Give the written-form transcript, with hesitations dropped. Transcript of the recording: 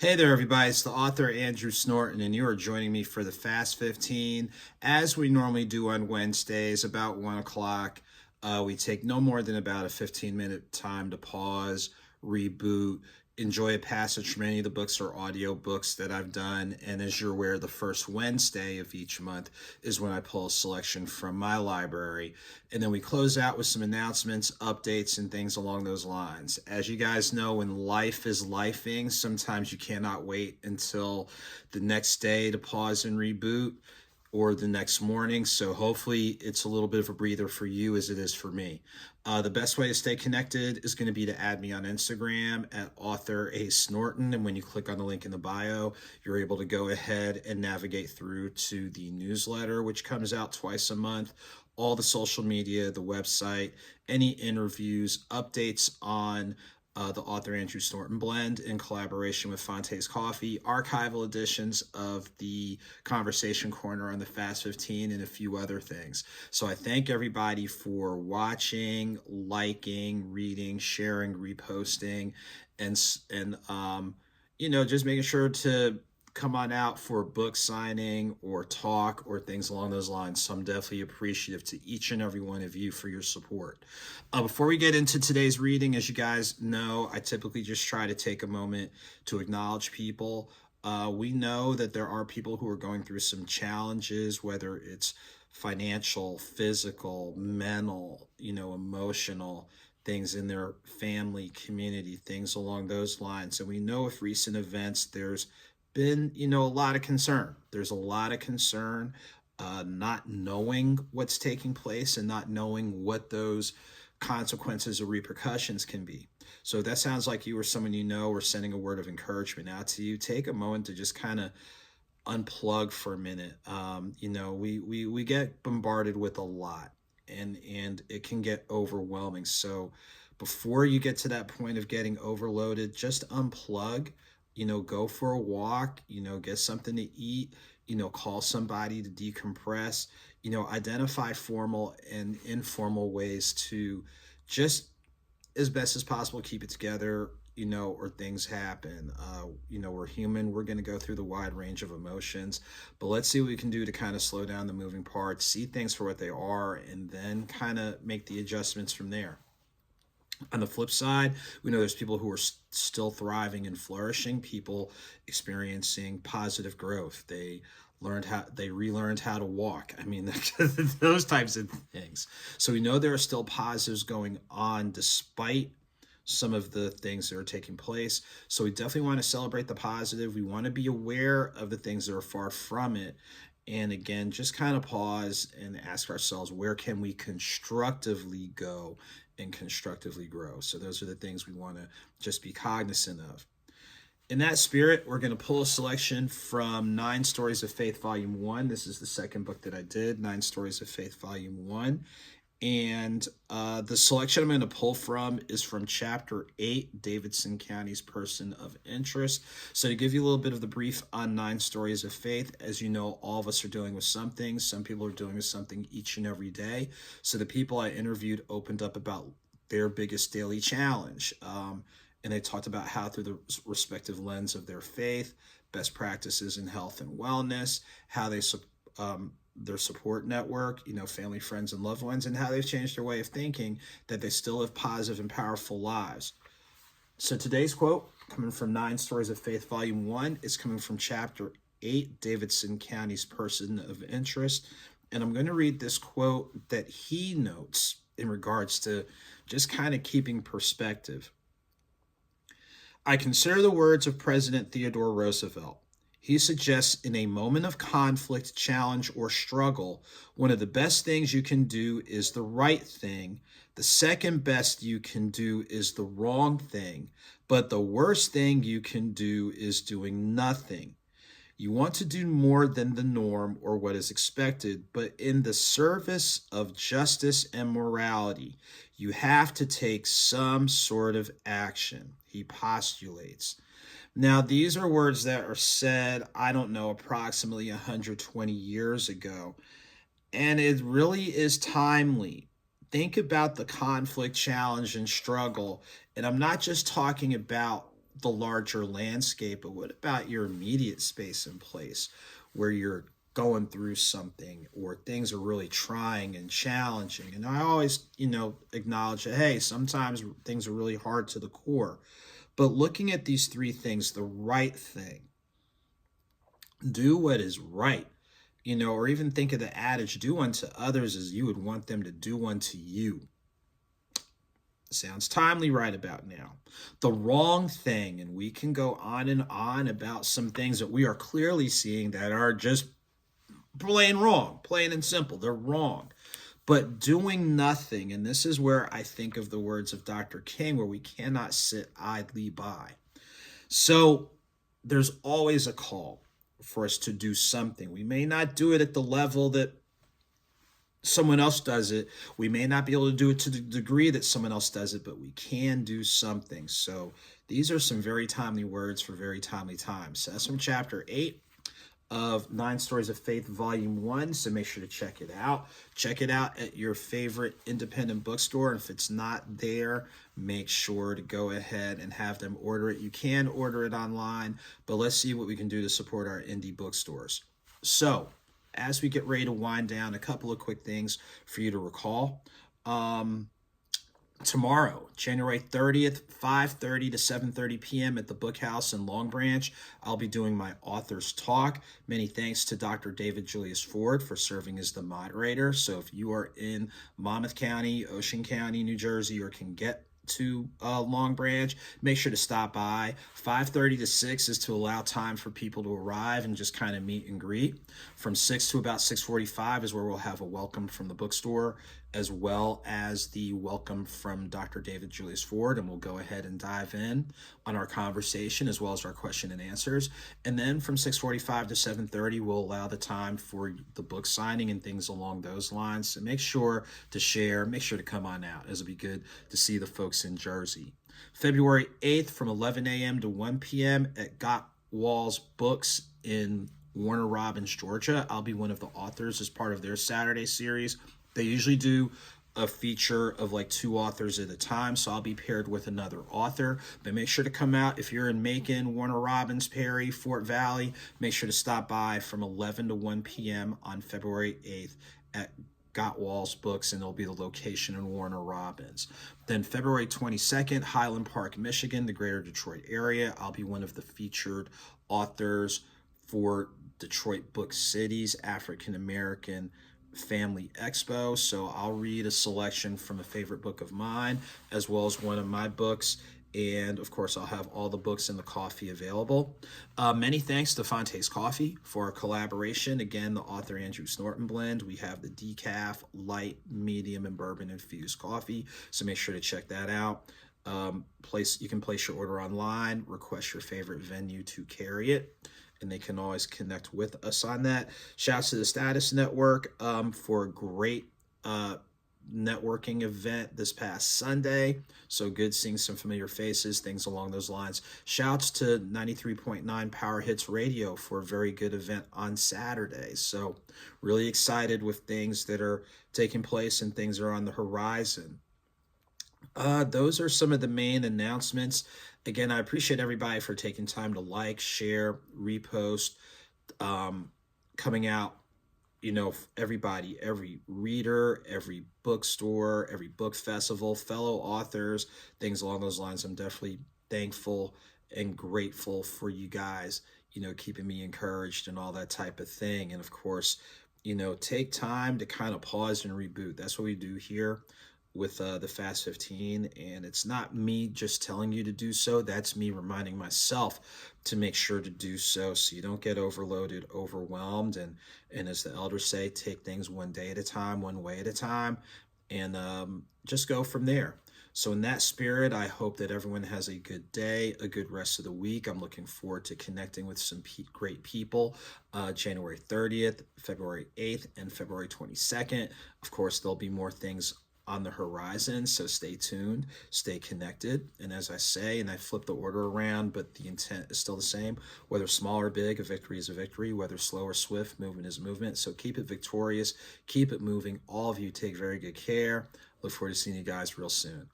Hey there, everybody. It's the author Andrew Snorton, and you are joining me for the Fast 15, as we normally do on Wednesdays, about 1 o'clock. We take no more than about a 15-minute time to pause, reboot, enjoy a passage from any of the books or audio books that I've done. And as you're aware, the first Wednesday of each month is when I pull a selection from my library. And then we close out with some announcements, updates, and things along those lines. As you guys know, when life is lifing, sometimes you cannot wait until the next day to pause and reboot, or the next morning. So hopefully it's a little bit of a breather for you as it is for me. The best way to stay connected is going to be to add me on Instagram at AuthorASnorton. And when you click on the link in the bio, you're able to go ahead and navigate through to the newsletter, which comes out twice a month, all the social media, the website, any interviews, updates on the Author Andrew Snorton blend in collaboration with Fonte's Coffee, archival editions of the Conversation Corner on the Fast 15, and a few other things. So I thank everybody for watching, liking, reading, sharing, reposting, and just making sure to come on out for a book signing or talk or things along those lines. So I'm definitely appreciative to each and every one of you for your support. Before we get into today's reading, as you guys know, I typically just try to take a moment to acknowledge people. We know that there are people who are going through some challenges, whether it's financial, physical, mental, emotional, things in their family, community, things along those lines. And we know with recent events, there's been, a lot of concern. There's a lot of concern, not knowing what's taking place and not knowing what those consequences or repercussions can be. So if that sounds like you or someone you know, or sending a word of encouragement out to you, take a moment to just kind of unplug for a minute. We get bombarded with a lot, and it can get overwhelming. So before you get to that point of getting overloaded, just unplug. Go for a walk, get something to eat, call somebody to decompress, identify formal and informal ways to just, as best as possible, keep it together, or things happen. We're human. We're going to go through the wide range of emotions, but let's see what we can do to kind of slow down the moving parts, see things for what they are, and then kind of make the adjustments from there. On the flip side, we know there's people who are still thriving and flourishing, people experiencing positive growth. They relearned how to walk. I mean, those types of things. So we know there are still positives going on despite some of the things that are taking place. So we definitely want to celebrate the positive. We want to be aware of the things that are far from it. And again, just kind of pause and ask ourselves, where can we constructively go and constructively grow? So those are the things we want to just be cognizant of. In that spirit, we're going to pull a selection from 9 Stories of Faith, Volume 1. This is the second book that I did, 9 Stories of Faith, Volume 1. And the selection I'm going to pull from is from Chapter 8, Davidson County's Person of Interest. So to give you a little bit of the brief on 9 Stories of Faith, as you know, all of us are dealing with something. Some people are dealing with something each and every day. So the people I interviewed opened up about their biggest daily challenge. And they talked about how, through the respective lens of their faith, best practices in health and wellness, how they their support network, family, friends, and loved ones, and how they've changed their way of thinking, that they still live positive and powerful lives. So today's quote, coming from 9 Stories of Faith, Volume 1, is coming from Chapter 8, Davidson County's Person of Interest. And I'm going to read this quote that he notes in regards to just kind of keeping perspective. I consider the words of President Theodore Roosevelt. He suggests, in a moment of conflict, challenge, or struggle, one of the best things you can do is the right thing. The second best you can do is the wrong thing. But the worst thing you can do is doing nothing. You want to do more than the norm or what is expected, but in the service of justice and morality, you have to take some sort of action, he postulates. Now, these are words that are said, approximately 120 years ago, and it really is timely. Think about the conflict, challenge, and struggle, and I'm not just talking about the larger landscape, but what about your immediate space and place where you're going through something or things are really trying and challenging? And I always, acknowledge that, hey, sometimes things are really hard to the core. But looking at these three things, the right thing, do what is right, or even think of the adage, do unto others as you would want them to do unto you. Sounds timely right about now. The wrong thing, and we can go on and on about some things that we are clearly seeing that are just plain wrong, plain and simple. They're wrong. But doing nothing, and this is where I think of the words of Dr. King, where we cannot sit idly by. So there's always a call for us to do something. We may not do it at the level that someone else does it. We may not be able to do it to the degree that someone else does it, but we can do something. So these are some very timely words for very timely times. So that's from chapter 8 of 9 Stories of Faith, Volume 1. So make sure to check it out. Check it out at your favorite independent bookstore. If it's not there, make sure to go ahead and have them order it. You can order it online, but let's see what we can do to support our indie bookstores. So as we get ready to wind down, a couple of quick things for you to recall. Tomorrow, January 30th, 5:30 to 7:30 p.m. at the Book House in Long Branch, I'll be doing my author's talk. Many thanks to Dr. David Julius Ford for serving as the moderator. So if you are in Monmouth County, Ocean County, New Jersey, or can get to Long Branch, make sure to stop by. 5:30 to 6 is to allow time for people to arrive and just kind of meet and greet. From 6 to about 6:45 is where we'll have a welcome from the bookstore, as well as the welcome from Dr. David Julius Ford, and we'll go ahead and dive in on our conversation as well as our question and answers. And then from 6:45 to 7:30, we'll allow the time for the book signing and things along those lines. So make sure to share, make sure to come on out, as it'll be good to see the folks in Jersey. February 8th from 11 a.m. to 1 p.m. at Got Walls Books in Warner Robins, Georgia. I'll be one of the authors as part of their Saturday series. They usually do a feature of like 2 authors at a time, so I'll be paired with another author. But make sure to come out if you're in Macon, Warner Robins, Perry, Fort Valley. Make sure to stop by from 11 to 1 p.m. on February 8th at Got Walls Books, and it'll be the location in Warner Robins. Then February 22nd, Highland Park, Michigan, the greater Detroit area. I'll be one of the featured authors for Detroit Book City's African American Family Expo. So I'll read a selection from a favorite book of mine as well as one of my books, and of course I'll have all the books and the coffee available. Many thanks to Fonte's Coffee for our collaboration. Again, the AuthorASnorton blend. We have the decaf, light, medium, and bourbon infused coffee, so make sure to check that out. You can place your order online, request your favorite venue to carry it, and they can always connect with us on that. Shouts to the Status Network for a great networking event this past Sunday. So good seeing some familiar faces, things along those lines. Shouts to 93.9 Power Hits Radio for a very good event on Saturday. So really excited with things that are taking place and things are on the horizon. Those are some of the main announcements. Again, I appreciate everybody for taking time to like, share, repost, coming out, everybody, every reader, every bookstore, every book festival, fellow authors, things along those lines. I'm definitely thankful and grateful for you guys, keeping me encouraged and all that type of thing. And of course, take time to kind of pause and reboot. That's what we do here with the Fast 15, and it's not me just telling you to do so. That's me reminding myself to make sure to do so you don't get overloaded, overwhelmed, and as the elders say, take things one day at a time, one way at a time, and just go from there. So in that spirit, I hope that everyone has a good day, a good rest of the week. I'm looking forward to connecting with some great people January 30th, February 8th, and February 22nd. Of course, there'll be more things on the horizon, so stay tuned, stay connected. And as I say, and I flip the order around, but the intent is still the same. Whether small or big, a victory is a victory. Whether slow or swift, movement is movement. So keep it victorious, keep it moving. All of you take very good care. Look forward to seeing you guys real soon.